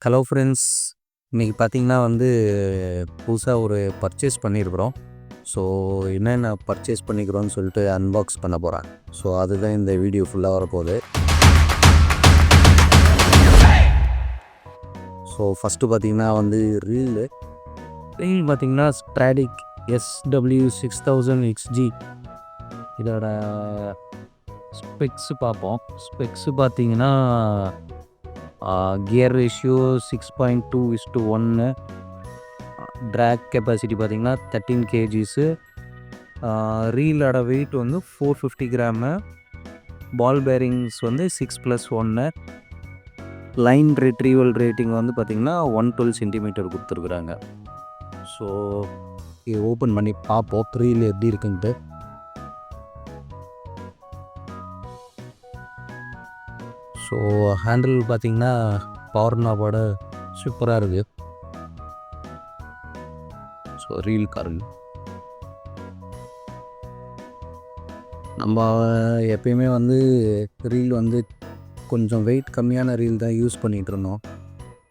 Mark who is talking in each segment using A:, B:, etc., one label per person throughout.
A: Hello friends, இன்றைக்கி பார்த்திங்கன்னா புதுசாக ஒரு பர்ச்சேஸ் பண்ணியிருக்கிறோம். ஸோ என்னென்ன பர்ச்சேஸ் பண்ணிக்கிறோன்னு சொல்லிட்டு அன்பாக்ஸ் பண்ண போகிறேன். ஸோ அதுதான் இந்த வீடியோ ஃபுல்லாக வரப்போகுது. ஸோ ஃபஸ்ட்டு பார்த்திங்கன்னா ரீல் பார்த்திங்கன்னா ஸ்ட்ராடிக் SW6000XG இதோட ஸ்பெக்ஸு பார்ப்போம். ஸ்பெக்ஸு பார்த்திங்கன்னா கியர் ரேஷியோ 6.2:1, ட்ராக் கெப்பாசிட்டி பார்த்திங்கன்னா 13 kgs, ரீலோட வெயிட் 450 கிராமு, பால் பேரிங்ஸ் 6+1, லைன் ரிட்ரீவல் ரேட்டிங் பார்த்திங்கன்னா 112 சென்டிமீட்டர் கொடுத்துருக்குறாங்க. ஸோ இது ஓப்பன் பண்ணி பார்ப்போம் ரீல் எப்படி இருக்குன்ட்டு. ஸோ ஹேண்டில் பார்த்திங்கன்னா பவர் நாபோட சூப்பராக இருக்குது. ஸோ ரீல் காருங்க நம்ம எப்பயுமே ரீல் கொஞ்சம் வெயிட் கம்மியான ரீல் தான் யூஸ் பண்ணிகிட்டு இருந்தோம்,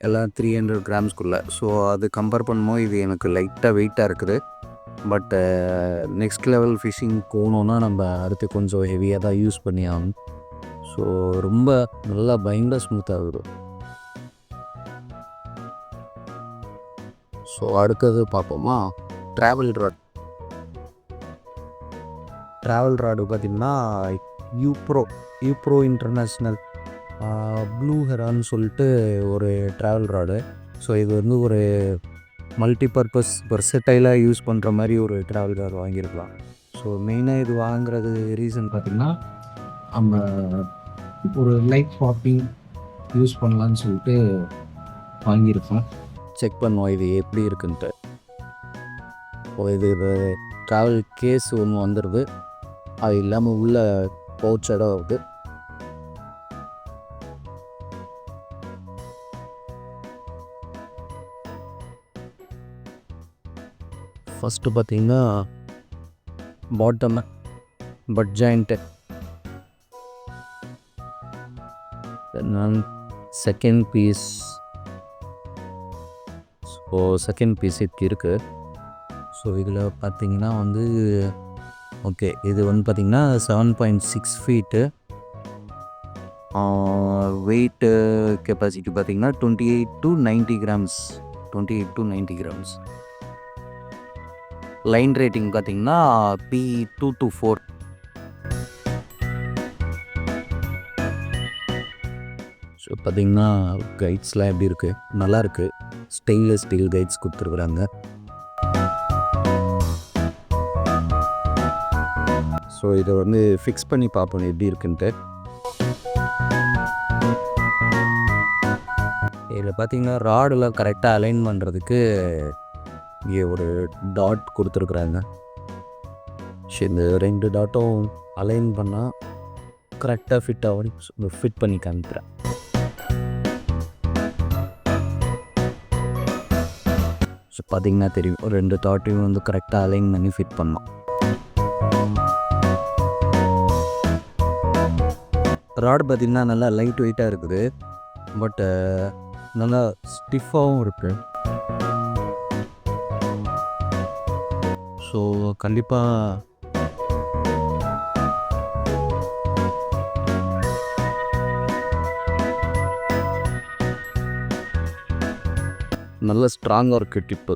A: எல்லாம் 300 கிராம்ஸ்குள்ளே. ஸோ அது கம்பேர் பண்ணும்போது இது எனக்கு லைட்டாக வெயிட்டாக இருக்குது. பட்டு நெக்ஸ்ட் லெவல் ஃபிஷ்ஷிங் போகணுன்னா நம்ம அடுத்து கொஞ்சம் ஹெவியாக தான் யூஸ் பண்ணி ஆகணும். ஸோ ரொம்ப நல்லா பயங்கர ஸ்மூத்தாக இருக்கும். ஸோ அடுத்தது பார்ப்போமா, ட்ராவல் ராடு பார்த்திங்கன்னா யூப்ரோ இன்டர்நேஷ்னல் ப்ளூ ஹெரான்னு சொல்லிட்டு ஒரு ட்ராவல் ராடு. ஸோ இது ஒரு மல்டிபர்பஸ் வெர்சடைலாக யூஸ் பண்ணுற மாதிரி ஒரு ட்ராவல் ராடு வாங்கியிருக்கலாம். ஸோ மெயினாக இது வாங்குறது ரீசன் பார்த்திங்கன்னா நம்ம ஒரு லைட் பாப்பிங் யூஸ் பண்ணலான்னு சொல்லிட்டு வாங்கியிருக்கோம். செக் பண்ணுவோம் இது எப்படி இருக்குன்ட்டு. இது ட்ராவல் கேஸ் ஒன்று வந்துடுது, அது இல்லாமல் உள்ள பவுச் இடம் வருது. ஃபஸ்ட்டு பார்த்திங்கன்னா bottom butt joint, second piece. So second piece இப்படி இருக்குது. ஸோ இதில் பார்த்திங்கன்னா ஓகே இது பார்த்திங்கன்னா 7.6 ஃபீட்டு, வெயிட்டு கெப்பாசிட்டி பார்த்திங்கன்னா 28 to 90 கிராம்ஸ். லைன் ரேட்டிங் பார்த்திங்கன்னா P224. ஸோ பார்த்திங்கன்னா கைட்ஸ்லாம் எப்படி இருக்குது, நல்லாயிருக்கு. ஸ்டெயின்லெஸ் ஸ்டீல் கைட்ஸ் கொடுத்துருக்குறாங்க. ஸோ இதை ஃபிக்ஸ் பண்ணி பார்ப்போம் எப்படி இருக்குன்ட்டு. இதில் பார்த்திங்கன்னா ராடெலாம் கரெக்டாக அலைன் பண்ணுறதுக்கு இங்கே ஒரு டாட் கொடுத்துருக்குறாங்க. ஸோ இந்த 2 டாட்டும் அலைன் பண்ணால் கரெக்டாக ஃபிட் பண்ணி காமிக்கிறேன். ஸோ பார்த்திங்கன்னா தெரியும், 2 டாட்டையும் கரெக்டாக அலைன் பண்ணி ஃபிட் பண்ணோம். ராடு பார்த்திங்கன்னா நல்லா லைட் வெயிட்டாக இருக்குது, பட்டு நல்லா ஸ்டிஃபாகவும் இருக்குது. ஸோ கண்டிப்பாக நல்ல ஸ்ட்ராங்காக இருக்குது டிப்பு.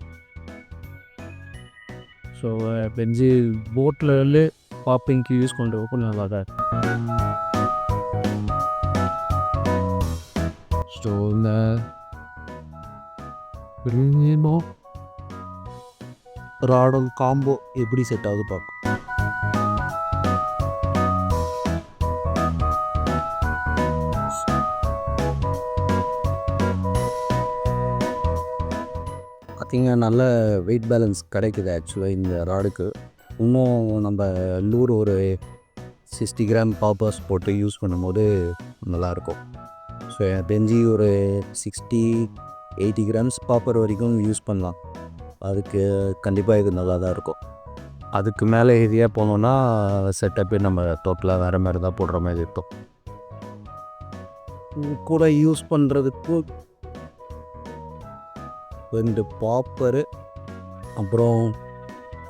A: ஸோ பெஞ்சு போட்டில் பாப்பிங்க்கு யூஸ் பண்ணுறது கொஞ்சம் நல்லா தான் இருக்குது. ஸோ இந்த ராடல் காம்போ எப்படி செட் ஆகுது பார்க்கும். பார்த்திங்கன்னா நல்ல வெயிட் பேலன்ஸ் கிடைக்குது ஆக்சுவலாக இந்த ராடுக்கு. இன்னும் நம்ம லூர் ஒரு 60 கிராம் பாப்பர்ஸ் போட்டு யூஸ் பண்ணும்போது நல்லாயிருக்கும். ஸோ பெஞ்சி ஒரு 60-80 கிராம்ஸ் பாப்பர் வரைக்கும் யூஸ் பண்ணலாம். அதுக்கு கண்டிப்பாக இது நல்லா தான் இருக்கும். அதுக்கு மேலே ஹெவியாக போனோன்னா செட்டப்பே நம்ம டோட்டலாக வேறு மாதிரி தான் போடுற மாதிரி இருக்கும். கூட யூஸ் பண்ணுறதுக்கு 2 பாப்பரு அப்புறம்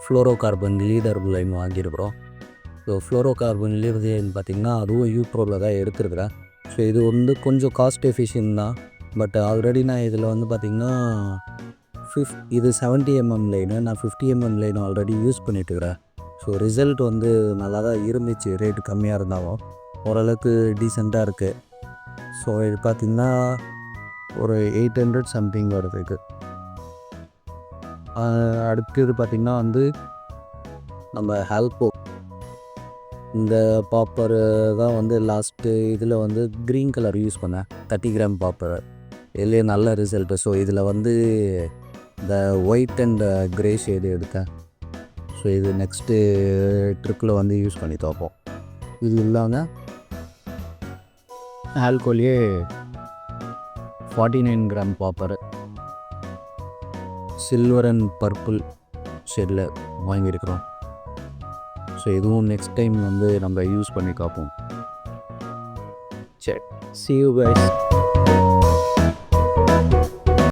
A: ஃப்ளோரோ கார்பன் லீடர் லைன் வாங்கியிருக்கிறோம். ஸோ ஃப்ளோரோ கார்பன் லீடர் பார்த்திங்கன்னா அதுவும் யூப்ரோவில் தான் எடுத்துருக்குறேன். ஸோ இது வந்து கொஞ்சம் காஸ்ட் எஃபிஷியன்ட் தான். பட் ஆல்ரெடி நான் இதில் வந்து பார்த்திங்கன்னா இது 70 mm லைனு, நான் 50 mm லைன் ஆல்ரெடி யூஸ் பண்ணிட்டுருக்கிறேன். ஸோ ரிசல்ட் வந்து நல்லா தான் இருந்துச்சு. ரேட்டு கம்மியாக இருந்தாலும் ஓரளவுக்கு டீசெண்டாக இருக்குது. ஸோ இது பார்த்திங்கன்னா ஒரு 800 சம்திங் வருதுக்கு. அடுத்தது பார்த்திங்கன்னா வந்து நம்ம ஹால்கோ இந்த பாப்பர் தான் வந்து லாஸ்ட்டு இதில் வந்து க்ரீன் கலர் யூஸ் பண்ணேன். 30 கிராம் பாப்பர் இதுலேயே நல்ல ரிசல்ட்டு. ஸோ இதில் வந்து இந்த ஒயிட் அண்ட் க்ரே ஷேடு எடுத்தேன். ஸோ இது நெக்ஸ்ட்டு ட்ரிப்பில் வந்து யூஸ் பண்ணி பார்ப்போம். இது இல்லாமல் ஆல்கோலியே 49 gram Babbar silver and purple ஷேடில் வாங்கியிருக்கிறோம். ஸோ இதுவும் நெக்ஸ்ட் டைம் வந்து நம்ம யூஸ் பண்ணி பார்ப்போம். சரி, see you guys.